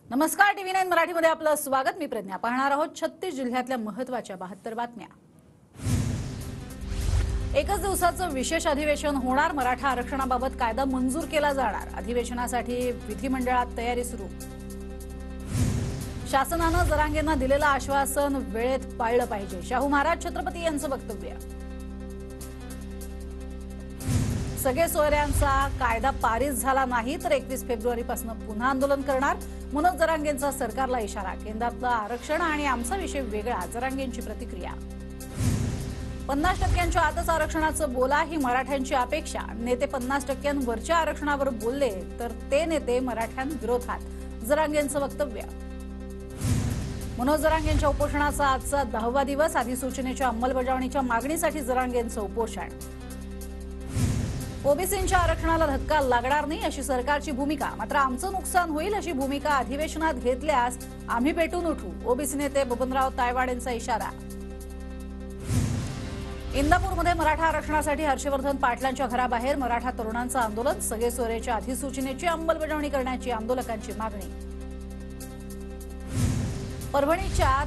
नमस्कार, TV9 मराठीमध्ये आपलं स्वागत। मी प्रज्ञा। पाहणार आहोत 36 जिल्ह्यातल्या महत्त्वाच्या 72 बातम्या। एकच दिवसाचं विशेष अधिवेशन होणार। मराठा आरक्षणाबाबत कायदा मंजूर केला जाणार। अधिवेशनासाठी विधिमंडळात तयारी सुरू। शासनानं जरांगेंना दिलेलं आश्वासन वेळेत पाळलं पाहिजे, शाहू महाराज छत्रपती यांचं वक्तव्य। सगळे सोयऱ्यांचा कायदा पारित झाला नाही तर 31 फेब्रुवारीपासून पुन्हा आंदोलन करणार। मनोज जरांगेंचा सरकारला इशारा। केंद्रातलं आरक्षण आणि आमचा विषय वेगळा, जरांगेंची प्रतिक्रिया। 50% आतच आरक्षणाचं बोला ही मराठ्यांची अपेक्षा। नेते 50% आरक्षणावर बोलले तर ते नेते मराठ्यांविरोधात, जरांगेंचं वक्तव्य। मनोज जरांगेंच्या उपोषणाचा आजचा 10वा दिवस। अधिसूचनेच्या अंमलबजावणीच्या मागणीसाठी जरांगेंचं उपोषण। ओबीसींच्या आरक्षणाला धक्का लागणार नाही अशी सरकारची भूमिका, मात्र आमचं नुकसान होईल अशी भूमिका अधिवेशनात घेतल्यास आम्ही पेटून उठू, ओबीसी नेते बबनराव तायवाड यांचा इशारा। इंदापूरमध्ये मराठा आरक्षणासाठी हर्षवर्धन पाटलांच्या घराबाहेर मराठा तरुणांचं आंदोलन। सगळे सोयरेच्या अधिसूचनेची अंमलबजावणी करण्याची आंदोलकांची मागणी। परभणीच्या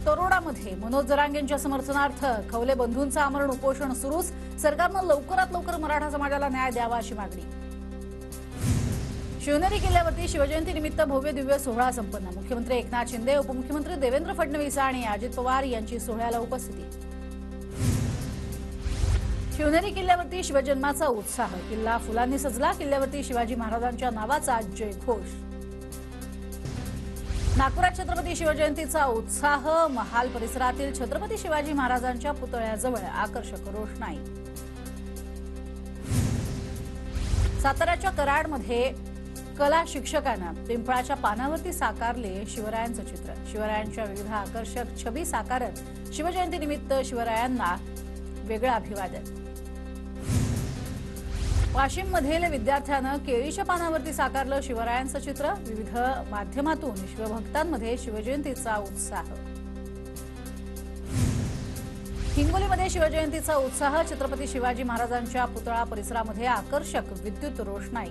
तरोडामध्ये मनोज जरांगेंच्या समर्थनार्थ खवले बंधूंचं आमरण उपोषण सुरूच। सरकारनं लवकरात लवकर मराठा समाजाला न्याय द्यावा अशी मागणी। शिवनेरी किल्ल्यावरती शिवजयंती निमित्त भव्य दिव्य सोहळा संपन्न। मुख्यमंत्री एकनाथ शिंदे, उपमुख्यमंत्री देवेंद्र फडणवीस आणि अजित पवार यांची सोहळ्याला उपस्थिती। शिवनेरी किल्ल्यावरती शिवजन्माचा उत्साह। किल्ला फुलांनी सजला। किल्ल्यावरती शिवाजी महाराजांच्या नावाचा जयघोष। नागपुरात छत्रपती शिवजयंतीचा उत्साह। महाल परिसरातील छत्रपती शिवाजी महाराजांच्या पुतळ्याजवळ आकर्षक रोषणाई। साताऱ्याच्या कराडमध्ये कला शिक्षकांना पिंपळाच्या पानावरती साकारले शिवरायांचं चित्र। शिवरायांच्या विविध आकर्षक छबी साकारत शिवजयंतीनिमित्त शिवरायांना वेगळं अभिवादन। वाशिममधील विद्यार्थ्यानं केळीच्या पानावरती साकारलं शिवरायांचं चित्र। विविध माध्यमातून शिवभक्तांमध्ये शिवजयंतीचा उत्साह। हिंगोलीमध्ये शिवजयंतीचा उत्साह। छत्रपती शिवाजी महाराजांच्या पुतळा परिसरामध्ये आकर्षक विद्युत रोषणाई।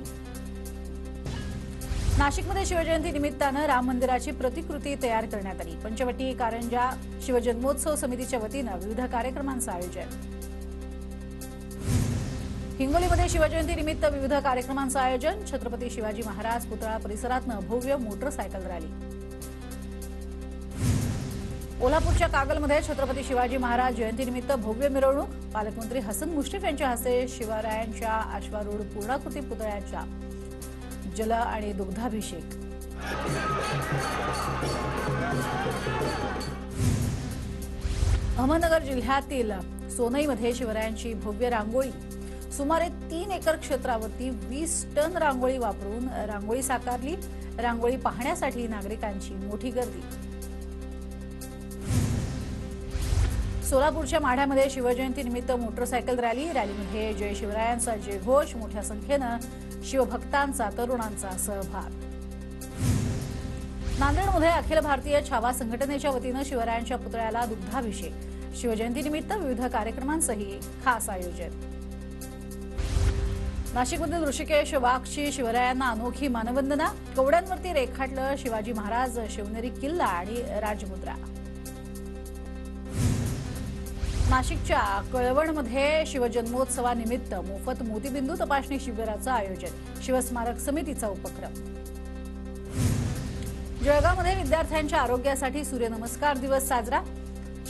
नाशिकमध्ये शिवजयंती निमित्तानं राम मंदिराची प्रतिकृती तयार करण्यात आली। पंचवटी कारंजा शिवजन्मोत्सव समितीच्या वतीनं विविध कार्यक्रमांचं आयोजन। हिंगोलीमध्ये शिवजयंती निमित्त विविध कार्यक्रमांचं आयोजन। छत्रपती शिवाजी महाराज पुतळा परिसरातनं भव्य मोटरसायकल रॅली। कोल्हापूरच्या कागलमध्ये छत्रपती शिवाजी महाराज जयंतीनिमित्त भव्य मिरवणूक। पालकमंत्री हसन मुश्रीफ यांच्या हस्ते शिवरायांच्या अश्वारूढ पूर्णाकृती पुतळ्याचा जल आणि दुग्धाभिषेक। अहमदनगर जिल्ह्यातील सोनईमध्ये शिवरायांची भव्य रांगोळी। सुमारे 3 एकर क्षेत्रावरती 20 टन रांगोळी वापरून रांगोळी साकारली। रांगोळी पाहण्यासाठी नागरिकांची मोठी गर्दी। सोलापूरच्या माढ्यामध्ये शिवजयंती निमित्त मोटरसायकल रॅली। रॅलीमध्ये जय शिवरायांचा जयघोष। मोठ्या संख्येनं शिवभक्तांचा, तरुणांचा सहभाग। नांदेडमध्ये अखिल भारतीय छावा संघटनेच्या वतीनं शिवरायांच्या पुतळ्याला दुग्धाभिषेक। शिवजयंतीनिमित्त विविध कार्यक्रमांचंही खास आयोजन। नाशिकमधील ऋषिकेश वाघची शिवरायांना अनोखी मानवंदना। कवड्यांवरती रेखाटलं शिवाजी महाराज, शिवनेरी किल्ला आणि राजमुद्रा। नाशिकच्या कळवणमध्ये शिवजन्मोत्सवानिमित्त मोफत मोतीबिंदू तपासणी शिबिराचं आयोजन। शिवस्मारक समितीचा उपक्रम। जळगावमध्ये विद्यार्थ्यांच्या आरोग्यासाठी सूर्यनमस्कार दिवस साजरा।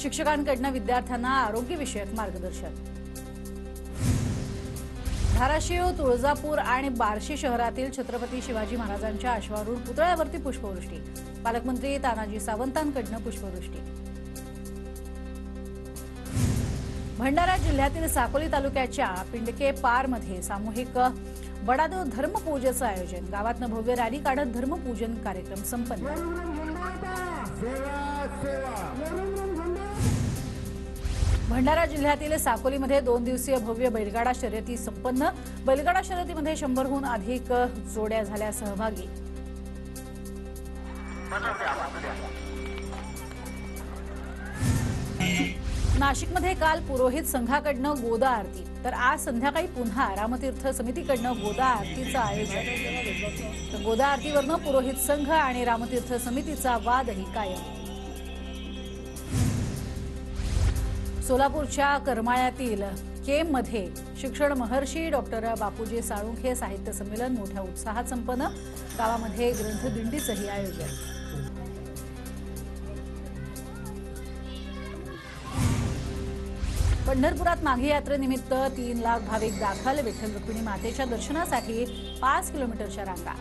शिक्षकांकडून विद्यार्थ्यांना आरोग्यविषयक मार्गदर्शन। धाराशिव, तुळजापूर आणि बार्शी शहरातील छत्रपती शिवाजी महाराजांच्या अश्वारूढ पुतळ्यावरती पुष्पवृष्टी। पालकमंत्री तानाजी सावंतांकडून पुष्पवृष्टी। भंडारा जिल्ह्यातील साकोली तालुक्याच्या पिंडके पारमध्ये सामूहिक बडादेव धर्मपूजेचं आयोजन। गावातनं भव्य रॅली काढत धर्मपूजन कार्यक्रम संपन्न। भंडारा जिल्ह्यातील साकोलीमध्ये 2 दिवसीय भव्य बैलगाडा शर्यती संपन्न। बैलगाडा शर्यतीमध्ये 100हून अधिक जोड्या झाल्या सहभागी। नाशिकमध्ये काल पुरोहित संघाकडून गोदा आरती। तर आज संध्याकाळी पुन्हा रामतीर्थ समितीकडनं गोदा आरतीचं आयोजन। तर गोदा आरतीवरनं पुरोहित संघ आणि रामतीर्थ समितीचा वादही कायम। सोलापूरच्या करमाळ्यातील केममध्ये शिक्षण महर्षी डॉक्टर बापूजी साळुंखे साहित्य संमेलन मोठ्या उत्साहात संपन्न। गावामध्ये ग्रंथदिंडीचंही आयोजन। पंढरपुरात माघी यात्रेनिमित्त 3 लाख भाविक दाखल। विठ्ठल रुक्मिणी मातेच्या दर्शनासाठी 5 किलोमीटरच्या रांगा।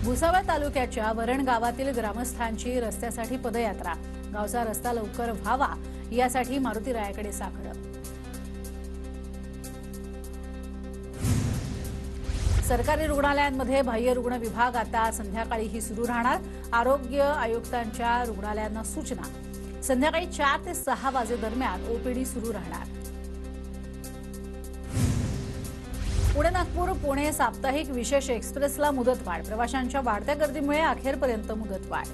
भुसावळ तालुक्याच्या वरण गावातील ग्रामस्थांची रस्त्यासाठी पदयात्रा। गावचा रस्ता लवकर व्हावा यासाठी मारुती रायाकडे साकडं। सरकारी रुग्णालयांमध्ये बाह्य रुग्ण विभाग आता संध्याकाळीही सुरू राहणार। आरोग्य आयुक्तांच्या रुग्णालयांना सूचना। संध्याकाळी 4 ते 6 वाजेदरम्यान ओपीडी सुरू राहणार। पुणे नागपूर पुणे साप्ताहिक विशेष एक्सप्रेसला मुदतवाढ। प्रवाशांच्या वाढत्या गर्दीमुळे अखेरपर्यंत मुदतवाढ।